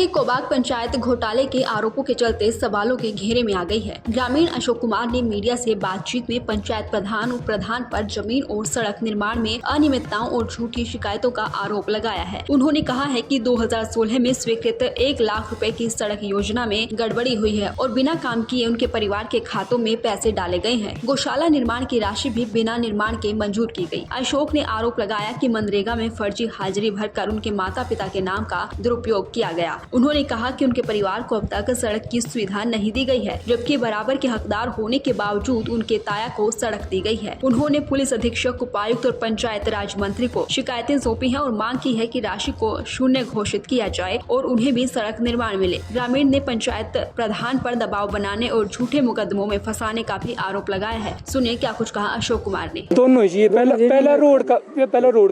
की कोबाग पंचायत घोटाले के आरोपों के चलते सवालों के घेरे में आ गई है। ग्रामीण अशोक कुमार ने मीडिया से बातचीत में पंचायत प्रधान उप प्रधान पर जमीन और सड़क निर्माण में अनियमितताओं और झूठी शिकायतों का आरोप लगाया है। उन्होंने कहा है कि 2016 में स्वीकृत 1 लाख रुपए की सड़क योजना में गड़बड़ी हुई है और बिना काम किए उनके परिवार के खातों में पैसे डाले गए हैं। गौशाला निर्माण की राशि भी बिना निर्माण के मंजूर की गई। अशोक ने आरोप लगाया कि मनरेगा में फर्जी हाजिरी भरकर उनके माता पिता के नाम का दुरुपयोग किया गया। उन्होंने कहा कि उनके परिवार को अब तक सड़क की सुविधा नहीं दी गई है, जबकि बराबर के हकदार होने के बावजूद उनके ताया को सड़क दी गई है। उन्होंने पुलिस अधीक्षक, उपायुक्त और पंचायत राज मंत्री को शिकायतें सौंपी हैं और मांग की है कि राशि को शून्य घोषित किया जाए और उन्हें भी सड़क निर्माण मिले। ग्रामीण ने पंचायत प्रधान पर दबाव बनाने और झूठे मुकदमों में फंसाने का भी आरोप लगाया है। सुनिए क्या कुछ कहा अशोक कुमार ने। दोनों जी, पहला रोड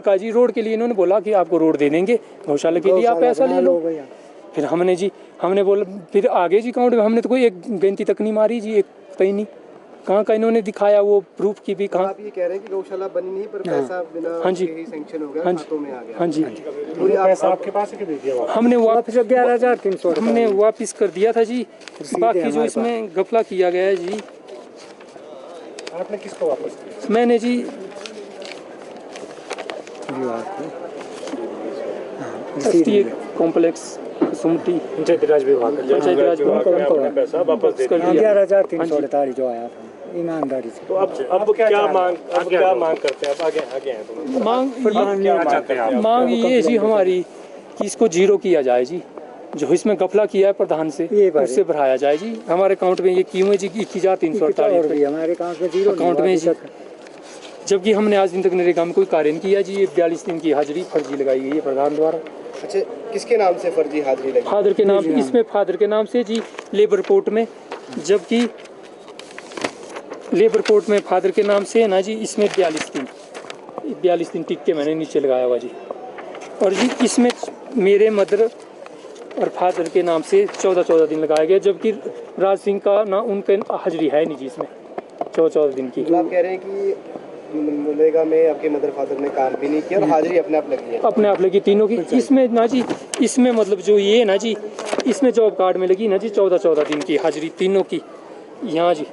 का जी, रोड के लिए इन्होंने बोला कि आपको रोड दे देंगे, गौशाला के लिए आप पैसा ले लो। फिर हमने बोला, फिर आगे जी अकाउंट में हमने तो कोई एक गिनती तक नहीं मारी जी, एक कहीं नहीं, कहाँ का इन्होंने दिखाया वो प्रूफ की भी कहाँ। आप ये कह रहे हैं कि गौशाला बनी नहीं पर पैसा बिना हाँ जी सैंक्शन हो गया, हाँ जी खातों में आ गया। हाँ जी, पूरी पैसा आपके पास है कि दे दिया? हमने वापस 11,300 हमने वापस कर दिया था जी। बाकी जो इसमें गफला किया गया है जी। आपने किसको वापस किया? मैंने जी कॉम्प्लेक्स सुमटी पंचायत राज विभाग को पैसा वापस कर दिया। 11,348 जो आया था ईमानदारी से। तो अब क्या मांग करते हैं? अब आगे हैं तो मांग ये जी हमारी कि इसको जीरो किया जाए जी, जो इसमें गफला किया है प्रधान से उससे भराया जाए जी। हमारे अकाउंट में ये क्यों है जी 21,348 हमारे अकाउंट में जीरो अकाउंट में जी, जबकि हमने आज दिन तक नरेगा में कोई कार्य नहीं किया जी। ये 42 दिन की हाजिरी फर्जी लगाई गई है प्रधान द्वारा। अच्छा, किसके नाम से फर्जी हाजिरी लगी? फादर के नाम, इसमें फादर के नाम से जी लेबर रिपोर्ट में, जबकि लेबर रिपोर्ट में फादर के नाम से है ना जी, इसमें 42 दिन टिक के मैंने नीचे लगाया हुआ जी। और जी इसमें मेरे मदर और फादर के नाम से 14 दिन लगाया गया, जबकि राज सिंह का ना उनके हाजिरी है नहीं जी इसमें 14 दिन की। तो आप कह रहे हैं कि मनरेगा में आपके मदर फादर ने काम भी नहीं किया और हाजिरी अपने आप लगी है? अपने आप लगी तीनों की। इसमें ना जी, इसमें मतलब जो ये ना जी, इसमें जॉब कार्ड में लगी ना जी 14 दिन की हाजिरी तीनों की यहाँ जी,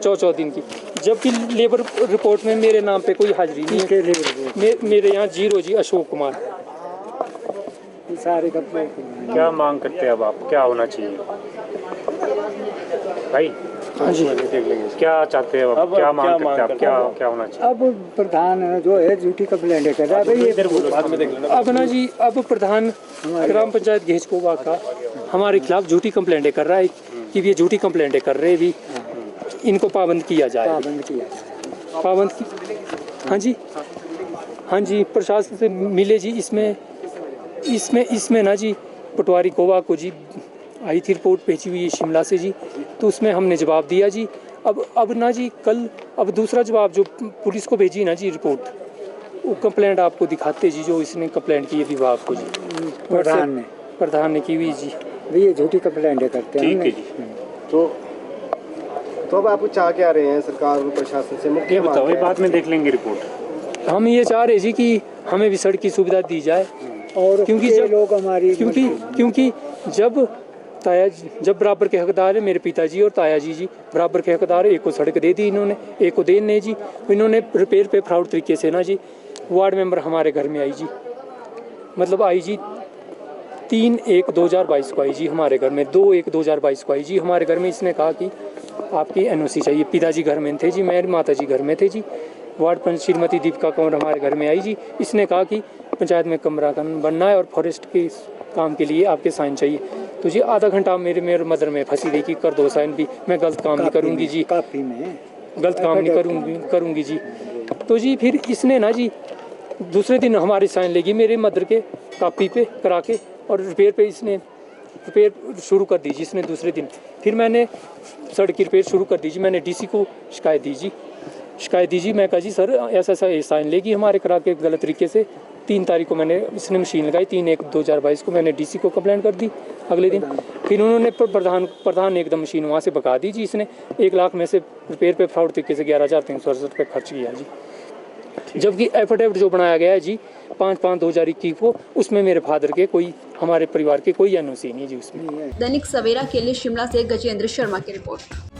14 दिन की, जबकि लेबर रिपोर्ट में मेरे नाम पे कोई हाजिरी नहीं है। मेरे यहाँ जीरो जी, अशोक कुमार। सारे क्या मांग करते हैं अब आप? क्या होना चाहिए भाई? हाँ जी, क्या चाहते हैं अब? क्या मांग करते हैं आप? क्या होना चाहिए? अब प्रधान जो है झूठी कंप्लेंट कर रहा है। अब ना जी, अब प्रधान ग्राम पंचायत घेज कोबा का हमारे खिलाफ झूठी कंप्लेंटें कर रहा है कि ये झूठी कंप्लेंटें कर रहे भी, इनको पाबंद किया जाए। हाँ जी, प्रशासन से मिले जी। इसमें ना जी पटवारी कोबा को जी आई थी रिपोर्ट भेजी हुई है शिमला से जी, तो उसमें हमने जवाब दिया जी। अब ना जी कल अब दूसरा जवाब जो पुलिस को भेजी ना जी रिपोर्ट, वो कंप्लेंट आपको दिखाते जी, जो इसने कंप्लेंट की है विभाग को जी, प्रधान ने की हुई जी। ये झूठी कंप्लेंट करते हैं। ठीक है जी। तो अब आप चाह क्या रहे हैं सरकार और प्रशासन से? ये बताओ, ये बाद में देख लेंगे रिपोर्ट। हम ये चाह रहे जी कि हमें भी सड़क की सुविधा दी जाए, और क्योंकि जब बराबर के हकदार है मेरे पिताजी और ताया जी बराबर के हकदार है। एक को सड़क दे दी इन्होंने, एक को देने जी। इन्होंने रिपेयर पे फ्रॉड तरीके से ना जी वार्ड मेंबर हमारे घर में आई जी, मतलब आई जी 3/1/2022 को आई जी हमारे घर में, 2/1/2022 को आई जी हमारे घर में। इसने कहा कि आपकी NOC चाहिए। पिताजी घर में थे जी, मेरी माता जी घर में थे जी। वार्ड पंच श्रीमती दीपिका कंवर हमारे घर में आई जी। इसने कहा कि पंचायत में कमरा बनना है और फॉरेस्ट के काम के लिए आपके साइन चाहिए। तो जी आधा घंटा मेरे मदर में फंसी रही कि कर दो साइन भी, मैं गलत काम नहीं करूँगी जी, गलत काम नहीं करूँगी जी। तो जी फिर इसने ना जी दूसरे दिन हमारी साइन लेगी मेरे मदर के कापी पे करा के, और रिपेयर शुरू कर दी जी इसने दूसरे दिन। फिर मैंने सड़क की रिपेयर शुरू कर दी जी। मैंने DC को शिकायत दी जी। मैं कहा जी सर ऐसा साइन लेगी हमारे करा के गलत तरीके से। 3 तारीख को मैंने इसने मशीन लगाई, 3/1/2022 को मैंने DC को कंप्लेंट कर दी अगले दिन। फिर उन्होंने प्रधान ने एकदम मशीन वहाँ से भगा दी जी। इसने 1 लाख में से रिपेयर पे फ्रॉड तरीके से 11,368 रुपये खर्च किया जी, जबकि एफिडेविट जो बनाया गया है जी 5/5/2021 को, उसमें मेरे फादर के कोई हमारे परिवार के कोई एनओसी नहीं है जी उसमें। दैनिक सवेरा के लिए शिमला से गजेंद्र शर्मा की रिपोर्ट।